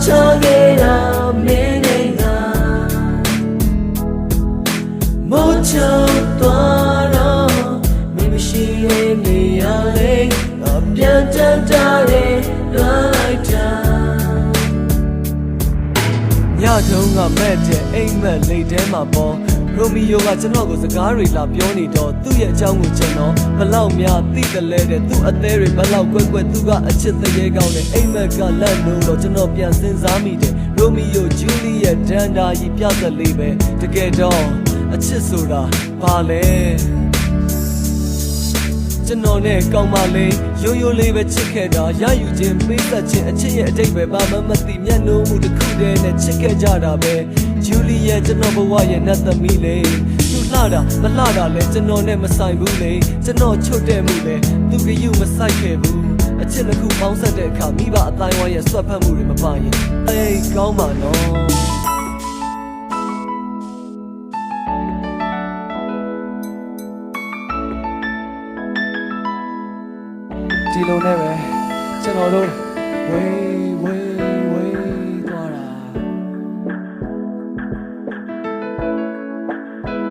chagera menenga mocho twaro mishi ne yale apyan tantare laita ညတုန်းကမဲ့တဲ့အိမ်မက်လိတ်ထဲမှာပေါ်ရိုမီယိုကကျွန်တော်ကိုစကားတွေလာပြောနေတော့သူ့ရဲ့အကြောင်းကိုကျွန်တော်ဘလောက်များသိတယ်လဲတဲ့သူ့အသေးတွေဘလောက်ကွက်ကွက်သူကအချစ်တရေကောင်းတဲ့အိမ်မက်ကလက်လို့တော့ကျွန်တော်ပြန်စဉ်းစားမိတယ်ရိုမီယိုဂျူလီရဲ့ဒန်ဒါကြီးပြသက်လေးပဲတကယ်တော့အချစ်ဆိုတာဘာလဲကျွန်တော်နဲ့ကောင်းပါလေရိုးရိုးလေးပဲချစ်ခဲ့တာရယူခြင်းပေးသက်ခြင်းအချစ်ရဲ့အတိတ်ပဲဘာမှမသိမျက်နှာမှုတစ်ခုတည်းနဲ့ချစ်ခဲ့ကြတာပဲဂျူလီရဲ့ကျွန်တော်ဘဝရဲ့နတ်သမီးလေးသူလှတာမလှတာလဲကျွန်တော်နဲ့မဆိုင်ဘူးလေကျွန်တော်ချွတ်တဲ့မှုလဲသူကယူမဆိုင်ခဲ့ဘူးအချစ်တစ်ခုပေါင်းဆက်တဲ့အခါမိဘအတိုင်းဝိုင်းရဲ့ဆွတ်ဖက်မှုတွေမပါရင်အေးကောင်းပါနော်ဒီလိုနဲ့ပဲကျွန်တော်တို့ဝေး